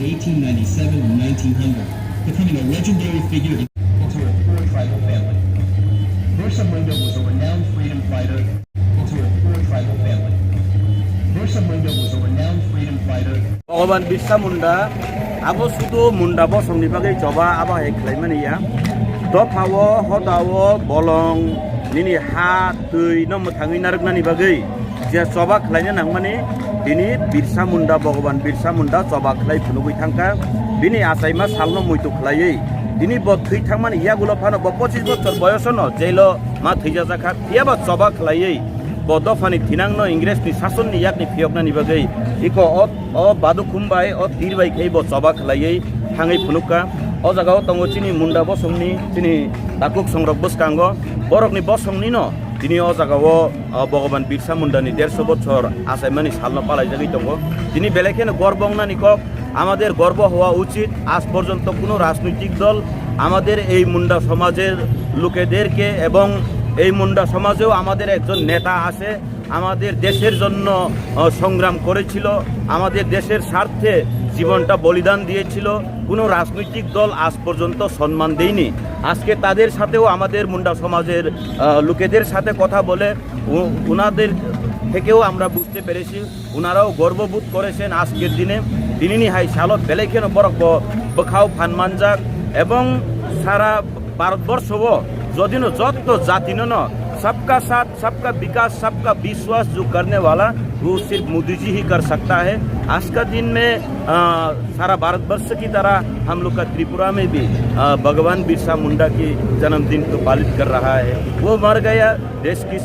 1897 and 1900, becoming a legendary figure into a poor tribal family. Birsa Munda was a renowned freedom fighter into a poor tribal family. Birsa Munda was a renowned freedom fighter. Bhagavan Birsa Munda abo sudu munda bosong ni bagai coba aba ekhlaimani ya dofawo hodawo bolong nini ha tui no muthangi naruknani bagai je coba khlaina nangmani bini Birsa Munda Bhagavan Birsa Munda coba khlai phunugui thangka bini asaima salno muitu khlaiei bini bo thui thangmani yagulo phano bo 25 বছর বয়সনো jello মা থৈজা জাখা ইয়াবা coba khlaiei Bodofani Tinangno Ingres ni Sasun ni Yak ni Piokna ni Bagai, Iko o Badu Kumbai, o Tirbai Kabo Sobak Laye, Hangai Punuka, o Zagao Tongo Chini Munda Bosomni, Chini Takuk Songrok Buskango, Borok ni Bosomnino, Tini o Zagao, Bhagavan Birsa Munda ni 150 বছর আসাইমানি সালনো পালাই জায়গায় তঙ্গ তিনি বেলেখেন গর্বং না নিকক আমাদের গর্ব হওয়া উচিত আজ পর্যন্ত কোনো রাজনৈতিক দল আমাদের এই মুন্ডা সমাজের লোকেদেরকে এবং এই মুন্ডা সমাজেও আমাদের একজন নেতা আছে আমাদের দেশের জন্য সংগ্রাম করেছিল আমাদের দেশের স্বার্থে জীবনটা বলিদান দিয়েছিল কোনো রাজনৈতিক দল আজ পর্যন্ত সম্মান দেয়নি আজকে তাদের সাথেও আমাদের মুন্ডা সমাজের লোকেদের সাথে কথা বলে ওনাদের থেকেও আমরা বুঝতে পেরেছি ওনারাও গর্ববোধ করেছেন আজকের দিনে দিনিনি হাই সালত বেলেখেন বরক বখাও ফানমানজাক এবং সারা ভারতবর্ষও যদিনো যত জাতি ন सबका साथ सबका विकास सबका विश्वास जो करने वाला वो सिर्फ मोदी जी ही कर सकता है आज का दिन में सारा भारतवर्ष की तरह हम लोग का त्रिपुरा में भी भगवान बिरसा मुंडा की जन्मदिन को पालित कर रहा है वो मर गया देश की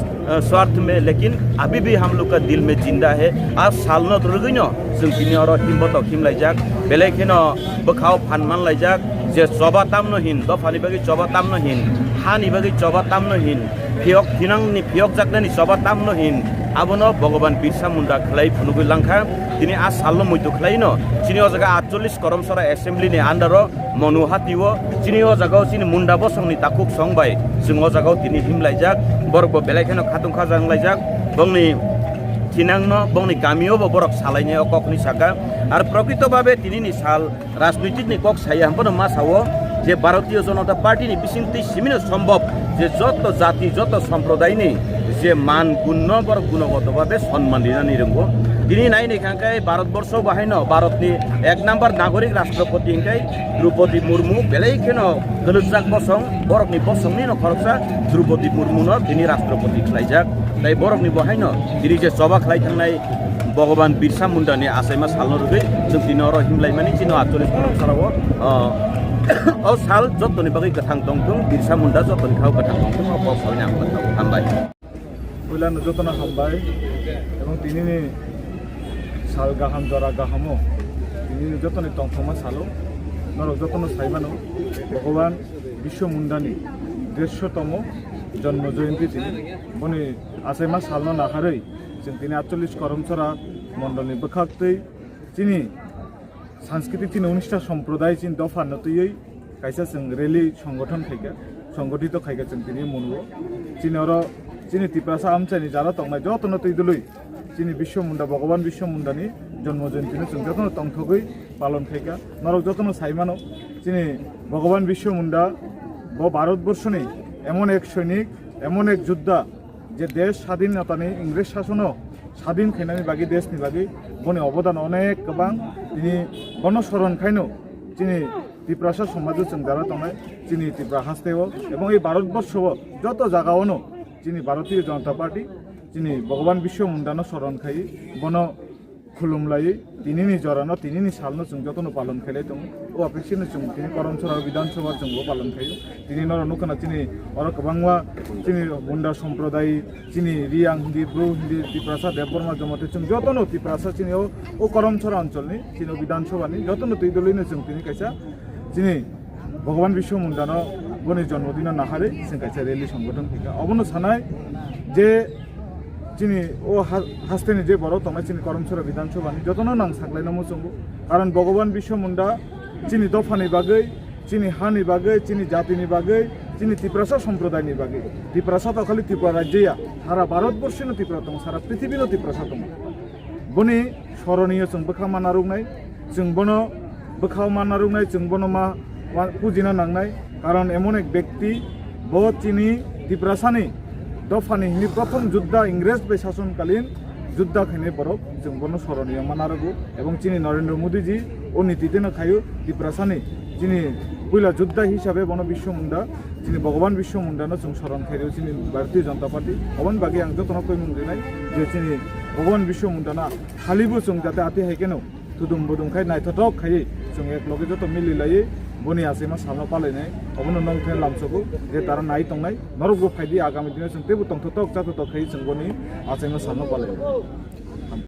स्वार्थ में लेकिन अभी भी हम लोग का दिल में जिंदा है आज साल न दुर्गनो जों दिनै और हिमबत हिम लाइजाक बेलेखेनो बखाव फानमान लाइजाक जे चबा तामनो हिन दफानि बागै चबा तामनो हिन हानि बागै चबा तामनो हिन फियक थिनांनि फियक जाकनानि चबा तामनो हिन आबनो भगवान बिरसा मुंडा खलाई फुनुगै लांखा दिनै आ सालनो मैतो खलाइनो चिनि ओ जागा 48 करमसरा एसेम्बलिनि आन्डारो मनुहातिवो चिनि ओ जागाव चिनि मुंडा बसंनि ताकुक संबाय जों ओ जागाव दिनै हिम लाइजाक बरबो बेलायखेनो खातुंखा जां लाइजाक बंनि थिनांनो बंनि गामियावबो बरक सालायनाय अककनि साका आरो प्रकृतभावे दिनैनि साल राजनैतिकनि कक साया हमपनो मा सावो যে ভারতীয় জনতা পার্টিনি বিশিন্তি সিমিনো সম্ভব যে যত জাতি যত সম্প্রদায়নি যে মান গুণ বড় গুণগতভাবে সম্মান দিনানি রঙ্গো দিনই নাই নেখাঙ্কাই ভারতবর্ষ বাহাইনো ভারতনি 1 নাম্বার নাগরিক রাষ্ট্রপতি হিংকাই দ্রৌপদী মুর্মু বেলাইখেন গলুজাক বসং বরকনি বসংনি ন খরচা দ্রৌপদী মুর্মু ন দিনি রাষ্ট্রপতি খাইজাক তাই বরকনি বাহাইনো দিনি যে সভা খাই থাंनाय भगवान बिरसा मुंडानि आसाइमा सालनो रुगै जों दिनै और हिमलाइमानि चिनो 48 करमसराव औ साल जतनि बागै गथां दंथुं बिरसा मुंडा जतनि खाव गथां दंथुं अ पसावना हामबाय उलान जतना हामबाय एवं दिनैनि साल गाहाम जरा गाहामो दिनैनि जतनि दंथमा सालो नरक जतन साइमानो भगवान बिश्व मुंडानि 150तम जन्म जयंती दिनै बनि आसाइमा सालनो नागारै जों दिनै 48 करमसरा मण्डलनि बोखाक्तै दिनै सांस्कृतिक तीन अनुष्ठान सम्प्रदाय चिन दफा नतुयै कायसा जों रेली संगठन खायगा संगठित खायगा जों दिनै मनबो चिन और चिनि तिप्रासा आमचानि जारा तंनाय जतन तैदुलै चिनि विश्व मुंडा भगवान विश्व मुंडानि जन्म जयंतीनो जों जतन तंथगै पालन खायगा नरक जतन साइमानो चिनि भगवान विश्व मुंडा भारतवर्षनि एमन एक सैनिक एमन एक योद्धा जे देश स्वाधीनतानि इंग्रेज शासनो स्वाधीन खायनानि बागै देशनि बागै बनि अबदान अनेक गोबां दिनै गणस्मरण खायनो दिनै त्रिपुरा समाजो जों जारा थांनाय दिनै त्रिपुरा हास्तेव एवं এই ভারতবর্ষও যত জায়গাওনো दिनै भारतीय जनता पार्टी दिनै भगवान विश्व मुंडानो स्मरण खाय बन खुलुमलायै दिनैनि जरानो दिनैनि सालनो जों जतन पालन खायलाय दं ओ अपेक्षानो जों दिनै करमसरा विधानसभा जोंबो पालन खायो दिनै नर नुखना दिनै और गोबांवा दिनै मुंडा सम्प्रदाय दिनै रियां हिंदी ब्रु हिंदी त्रिपुरा देवबर्मा जमते जों जतन त्रिपुरा दिनै ओ करमसरा अञ्चलनि दिनै विधानसभानि जतन तैदलैनो जों दिनै कायसा दिनै भगवान विश्व मुंडानो बनि जन्मदिन नाहारै जों कायसा रेली संगठन फैगा अबनो सानाय जे चिनी ओ हास्तेनि जे बरो तंनाय चिनी करमसरा विधानसभानि जतन नां साग्लायनामो जोंबो कारण भगवान विश्व मुंडा चिनी दफानि बागै चिनी हानि बागै चिनी जातिनि बागै चिनी त्रिपुरा सम्प्रदायनि बागै त्रिपुरा तो खालि त्रिपुरा राज्यया सारा भारतवर्षनो त्रिपुरा दं सारा पृथ्वीनो त्रिपुरा दं बनि स्मरणीय जों बोखा मानारुंनाय जों बनो बोखाव मानारुंनाय जों बनमा पुजिना नांनाय कारण एमन एक व्यक्ति बहुत चीनी तिप्रासानी दफानी हिनी प्रथम युद्ध इंग्रेज पे शासनकालीन युद्ध खाने बरफ जों बनो स्मरणीय मानारगु एवं चीनी नरेंद्र मोदी जी ओ नीतितेनो खायो तिप्रासानी चीनी पहिला युद्ध हिसाबै बनो विश्व मुंडा चीनी भगवान विश्व मुंडानो जों स्मरण खायो चीनी भारतीय जनता पार्टी अबन बागै आं जतन कय मुंदिनाय जे चीनी भगवान विश्व मुंडाना खालिबो जों जाते आते हायकेनो तुदुम बुदुंखाय नायथथक खायै जों एक लगे जत मिलिलायै बनि आसेमा सामना पालायनाय अबनो नंथेन लामसोबो जे तारा नाय तंनाय नरगो फायदि आगामी दिनाव जों तेबो तंथथक जाथथक खायै जों बनि आसेमा सामना पालायनाय